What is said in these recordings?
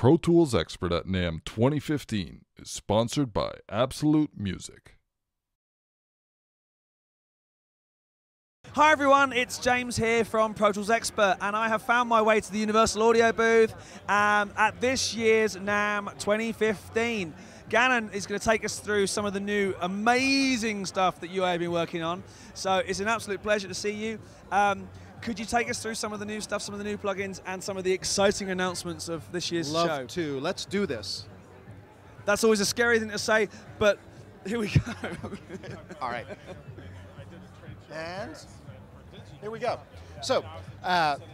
Pro Tools Expert at NAMM 2015 is sponsored by Absolute Music. Hi everyone, it's James here from Pro Tools Expert, and I have found my way to the Universal Audio booth at this year's NAMM 2015. Gannon is going to take us through some of the new amazing stuff that UAD have been working on, so it's an absolute pleasure to see you. Could you take us through some of the new stuff, some of the new plugins, and some of the exciting announcements of this year's show? Love to. Let's do this. That's always a scary thing to say, but here we go. All right. And here we go. So,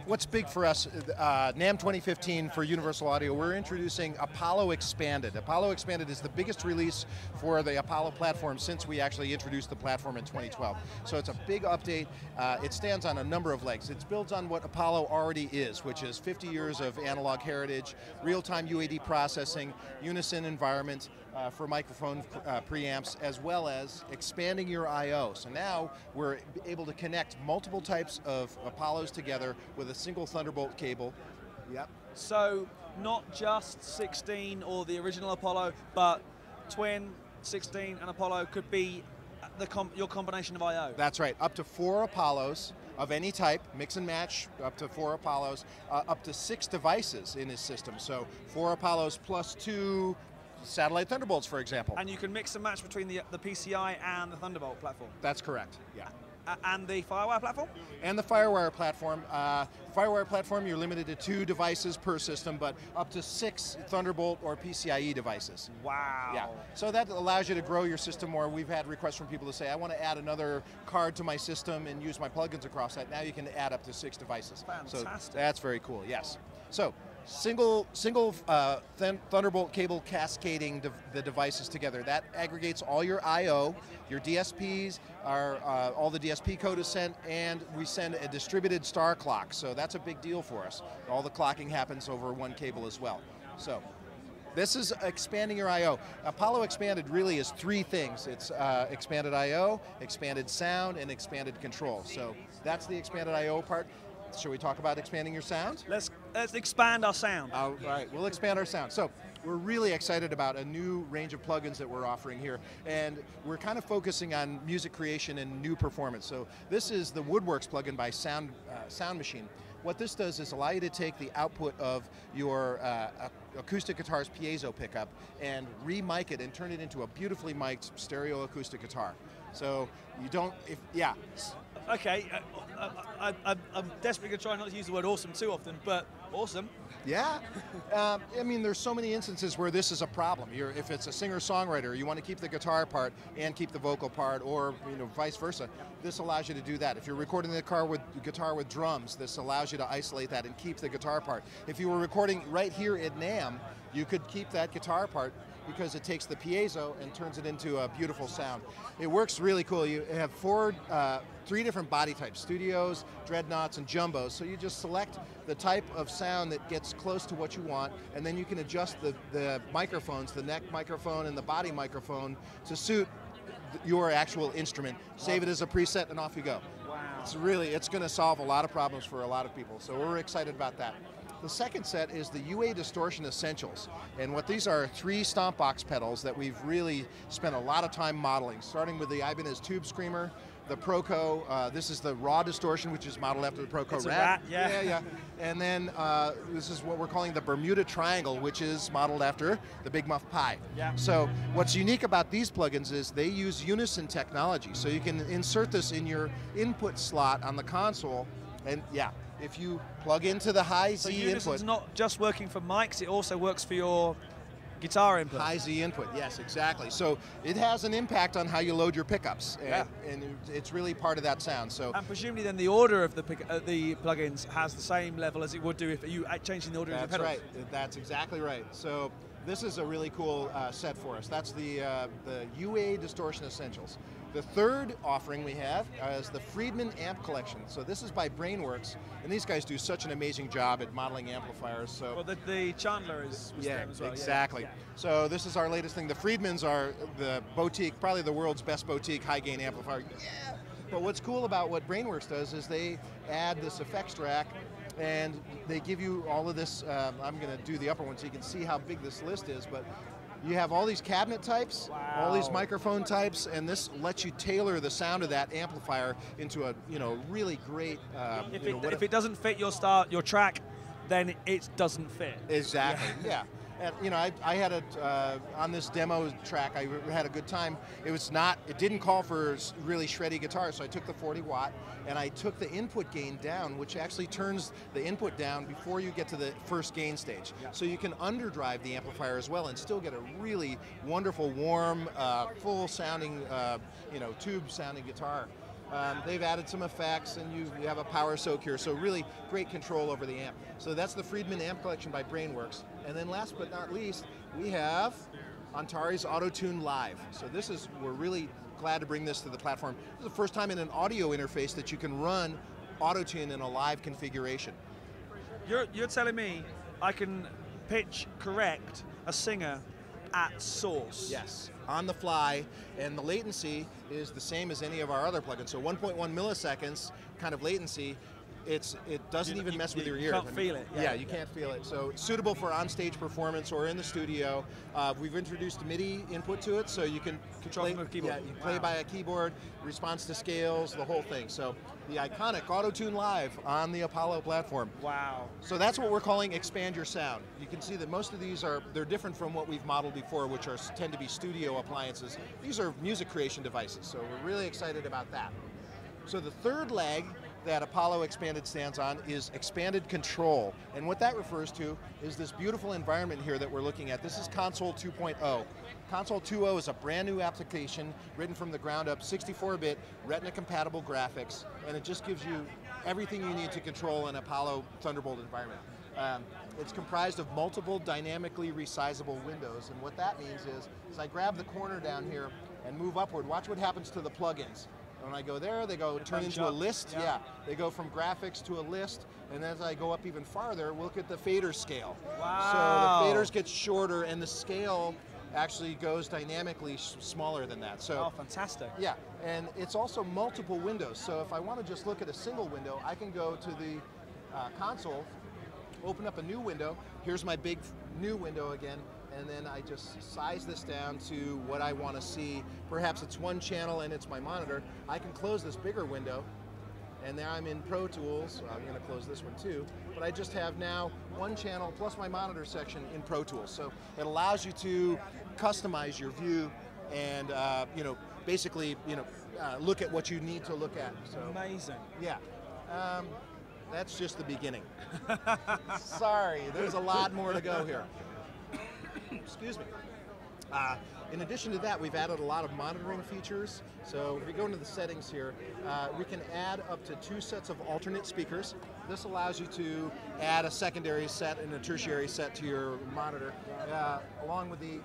what's big for us, NAMM 2015 for Universal Audio, we're introducing Apollo Expanded. Apollo Expanded is the biggest release for the Apollo platform since we actually introduced the platform in 2012. So it's a big update. It stands on a number of legs. It builds on what Apollo already is, which is 50 years of analog heritage, real-time UAD processing, unison environment, for microphone preamps, as well as expanding your I/O. So now we're able to connect multiple types of Apollos together with a single Thunderbolt cable. Yep. So not just 16 or the original Apollo, but Twin, 16, and Apollo could be your combination of I/O. That's right. Up to 4 Apollos of any type, mix and match, up to 4 Apollos, up to 6 devices in his system. So 4 Apollos plus 2 satellite Thunderbolts, for example. And you can mix and match between the PCI and the Thunderbolt platform. That's correct, yeah. And the Firewire platform? And the Firewire platform. Firewire platform, you're limited to 2 devices per system, but up to 6 Thunderbolt or PCIe devices. Wow. Yeah. So that allows you to grow your system more. We've had requests from people to say, I want to add another card to my system and use my plugins across that. Now you can add up to 6 devices. Fantastic. So that's very cool, yes. So, single Thunderbolt cable cascading the devices together. That aggregates all your I/O, your DSPs, all the DSP code is sent, and we send a distributed star clock. So that's a big deal for us. All the clocking happens over one cable as well. So this is expanding your I/O. Apollo Expanded really is 3 things. It's expanded I/O, expanded sound, and expanded control. So that's the expanded I/O part. Shall we talk about expanding your sound? Let's expand our sound. All right, we'll expand our sound. So we're really excited about a new range of plugins that we're offering here, and we're kind of focusing on music creation and new performance. So this is the Woodworks plugin by Sound Machine. What this does is allow you to take the output of your acoustic guitar's piezo pickup and re-mic it and turn it into a beautifully mic'd stereo acoustic guitar. So you don't, yeah. Okay, I'm desperately going to try not to use the word awesome too often, but awesome. Yeah, I mean, there's so many instances where this is a problem. If it's a singer-songwriter, you want to keep the guitar part and keep the vocal part, or vice versa. This allows you to do that. If you're recording the guitar with drums, this allows you to isolate that and keep the guitar part. If you were recording right here at NAMM, you could keep that guitar part because it takes the piezo and turns it into a beautiful sound. It works really cool. You have 3 different body types: studios, dreadnoughts, and jumbos. So you just select the type of sound that gets close to what you want, and then you can adjust the microphones, the neck microphone and the body microphone, to suit your actual instrument. Save it as a preset, and off you go. Wow. It's going to solve a lot of problems for a lot of people. So we're excited about that. The second set is the UAD Distortion Essentials, and what these are 3 stomp box pedals that we've really spent a lot of time modeling, starting with the Ibanez Tube Screamer, the Proco, this is the Raw Distortion, which is modeled after the Proco It's a Rat. rat, yeah. And then this is what we're calling the Bermuda Triangle, which is modeled after the Big Muff Pie. Yeah. So what's unique about these plugins is they use unison technology, so you can insert this in your input slot on the console, and yeah, if you plug into the high Z input. So Unison's not just working for mics, it also works for your guitar input. High Z input, yes, exactly. So it has an impact on how you load your pickups, and it's really part of that sound. So, and presumably then the order of the plugins has the same level as it would do if you changing the order of the pedals. That's right, that's exactly right. So this is a really cool set for us. That's the UAD Distortion Essentials. The third offering we have is the Friedmann Amp Collection. So this is by Brainworks, and these guys do such an amazing job at modeling amplifiers. So well, the Chandler was them as well. Exactly. Yeah. So this is our latest thing. The Friedmans are the boutique, probably the world's best boutique high gain amplifier. Yeah. But what's cool about what Brainworks does is they add this effects rack and they give you all of this. I'm going to do the upper one so you can see how big this list is, but you have all these cabinet types, all these microphone types, and this lets you tailor the sound of that amplifier into a really great. If it doesn't fit your track, then it doesn't fit. Exactly. Yeah. And I had it on this demo track. I had a good time. It didn't call for really shreddy guitars, so I took the 40 watt and I took the input gain down, which actually turns the input down before you get to the first gain stage. Yeah. So you can underdrive the amplifier as well and still get a really wonderful, warm, full sounding, tube sounding guitar. They've added some effects, and you have a power soak here, so really great control over the amp. So that's the Friedmann Amp Collection by Brainworks. And then last but not least, we have Antares AutoTune Live. So we're really glad to bring this to the platform. This is the first time in an audio interface that you can run AutoTune in a live configuration. You're telling me I can pitch correct a singer at source? Yes, on the fly, and the latency is the same as any of our other plugins. So 1.1 milliseconds kind of latency. It doesn't even mess with your ear. You can't feel it. Yeah, you can't feel it. So it's suitable for on-stage performance or in the studio. We've introduced MIDI input to it, so you can control from a keyboard. Yeah, you play by a keyboard, response to scales, the whole thing. So the iconic AutoTune Live on the Apollo platform. Wow. So that's what we're calling expand your sound. You can see that most of these they're different from what we've modeled before, which tend to be studio appliances. These are music creation devices, so we're really excited about that. So the third leg that Apollo Expanded stands on is expanded control. And what that refers to is this beautiful environment here that we're looking at. This is Console 2.0. Console 2.0 is a brand new application written from the ground up, 64-bit, Retina-compatible graphics, and it just gives you everything you need to control an Apollo Thunderbolt environment. It's comprised of multiple dynamically resizable windows, and what that means is I grab the corner down here and move upward. Watch what happens to the plugins. When I go there, they turn into a list. Yeah, they go from graphics to a list, and as I go up even farther, we'll look at the fader scale. Wow. So the faders get shorter, and the scale actually goes dynamically smaller than that. So, fantastic. Yeah, and it's also multiple windows. So if I want to just look at a single window, I can go to the console, open up a new window. Here's my big new window again. And then I just size this down to what I want to see. Perhaps it's one channel and it's my monitor. I can close this bigger window, and now I'm in Pro Tools. I'm going to close this one too. But I just have now one channel plus my monitor section in Pro Tools. So it allows you to customize your view and basically look at what you need to look at. So amazing. Yeah. That's just the beginning. Sorry, there's a lot more to go here. Excuse me. In addition to that, we've added a lot of monitoring features. So if we go into the settings here, we can add up to 2 sets of alternate speakers. This allows you to add a secondary set and a tertiary set to your monitor, along with the,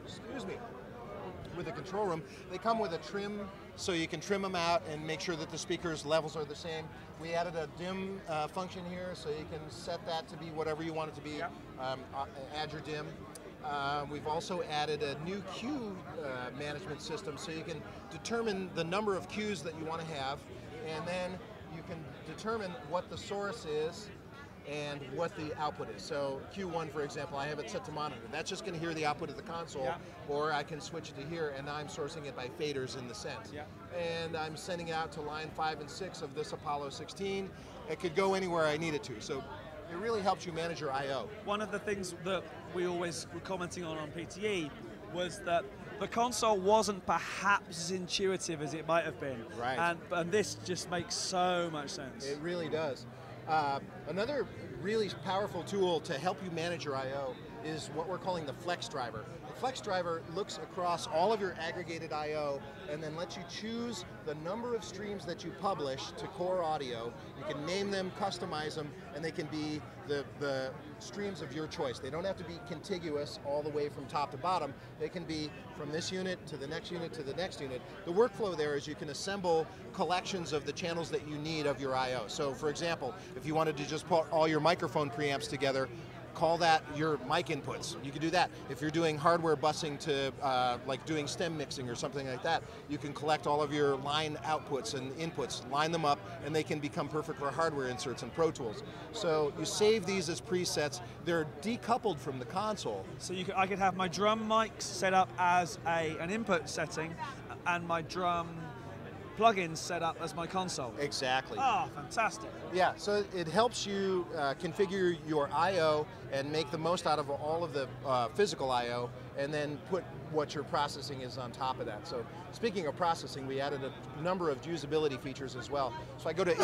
excuse me, with the control room. They come with a trim, so you can trim them out and make sure that the speakers levels are the same. We added a dim function here, so you can set that to be whatever you want it to be. Yep. Add your dim. We've also added a new cue management system, so you can determine the number of cues that you want to have, and then you can determine what the source is and what the output is. So Q1, for example, I have it set to monitor. That's just going to hear the output of the console, or I can switch it to here, and now I'm sourcing it by faders in the sense. And I'm sending out to line 5 and 6 of this Apollo 16. It could go anywhere I need it to. So it really helps you manage your I/O. One of the things that we always were commenting on PTE was that the console wasn't perhaps as intuitive as it might have been. Right. And this just makes so much sense. It really does. Another really powerful tool to help you manage your I/O is what we're calling the Flex Driver. The Flex Driver looks across all of your aggregated I/O and then lets you choose the number of streams that you publish to Core Audio. You can name them, customize them, and they can be the streams of your choice. They don't have to be contiguous all the way from top to bottom. They can be from this unit to the next unit to the next unit. The workflow there is you can assemble collections of the channels that you need of your I/O. So for example, if you wanted to just put all your microphone preamps together, call that your mic inputs. You can do that. If you're doing hardware busing to like doing stem mixing or something like that, you can collect all of your line outputs and inputs, line them up, and they can become perfect for hardware inserts in Pro Tools. So you save these as presets. They're decoupled from the console. So I could have my drum mics set up as an input setting, and my drum plugins set up as my console. Exactly. Oh, fantastic. Yeah, so it helps you configure your I/O and make the most out of all of the physical I/O, and then put what your processing is on top of that. So speaking of processing, we added a number of usability features as well. So I go to it.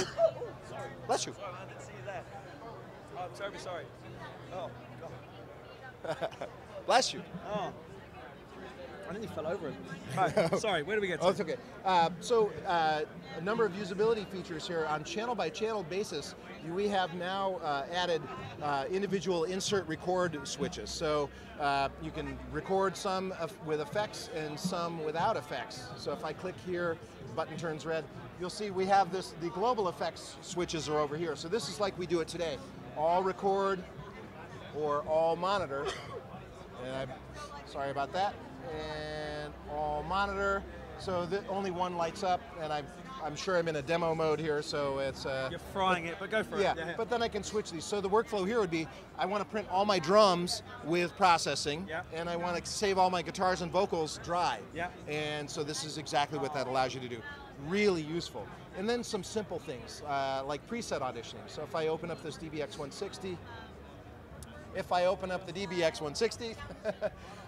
Sorry. Bless you. Sorry, I didn't see you there. Oh, I'm terribly sorry. Oh, God. Bless you. Oh. I nearly fell over it. Right, sorry, where do we get to? Oh, it's okay. A number of usability features here on channel-by-channel basis. We have now added individual insert record switches. So you can record some with effects and some without effects. So if I click here, the button turns red. You'll see we have this. The global effects switches are over here. So this is like we do it today. All record or all monitor. And I'm sorry about that. And all monitor, so only one lights up, and I'm sure I'm in a demo mode here, so it's You're frying it, but go for it. Yeah, but then I can switch these. So the workflow here would be, I want to print all my drums with processing, and I want to save all my guitars and vocals dry. And so this is exactly what that allows you to do. Really useful. And then some simple things, like preset auditioning. So if I open up this DBX160,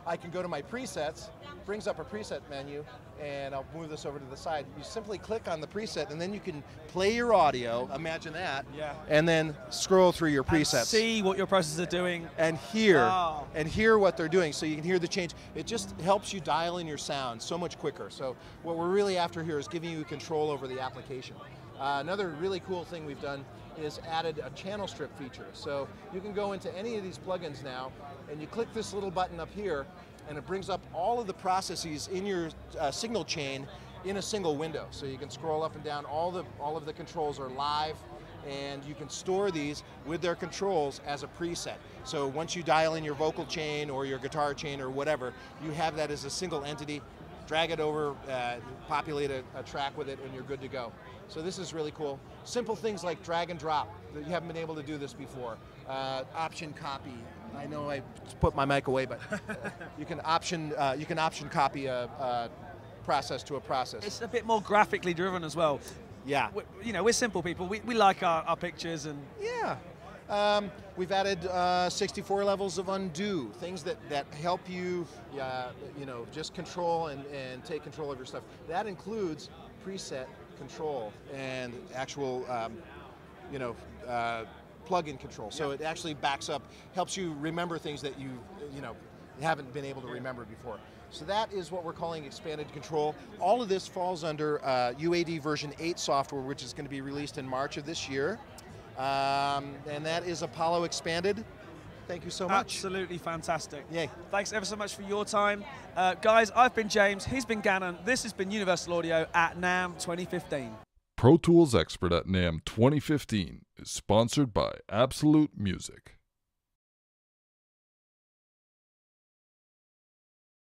I can go to my presets, brings up a preset menu, and I'll move this over to the side. You simply click on the preset, and then you can play your audio, imagine that, and then scroll through your presets. And see what your processors are doing. And hear what they're doing, so you can hear the change. It just helps you dial in your sound so much quicker. So what we're really after here is giving you control over the application. Another really cool thing we've done is added a channel strip feature. So you can go into any of these plugins now, and you click this little button up here, and it brings up all of the processes in your signal chain in a single window. So you can scroll up and down. All of the controls are live, and you can store these with their controls as a preset. So once you dial in your vocal chain or your guitar chain or whatever, you have that as a single entity. Drag it over, populate a track with it, and you're good to go. So this is really cool. Simple things like drag and drop. You haven't been able to do this before. Option copy. I know I put my mic away, but you can option copy a process to a process. It's a bit more graphically driven as well. Yeah. We're simple people. We like our pictures and. Yeah. We've added 64 levels of undo, things that help you, just control and take control of your stuff. That includes preset control and actual, plug-in control. So it actually backs up, helps you remember things that you haven't been able to remember before. So that is what we're calling expanded control. All of this falls under UAD version 8 software, which is going to be released in March of this year. And that is Apollo Expanded. Thank you so much. Absolutely fantastic. Yay. Thanks ever so much for your time. Guys, I've been James, he's been Gannon. This has been Universal Audio at NAMM 2015. Pro Tools Expert at NAMM 2015 is sponsored by Absolute Music.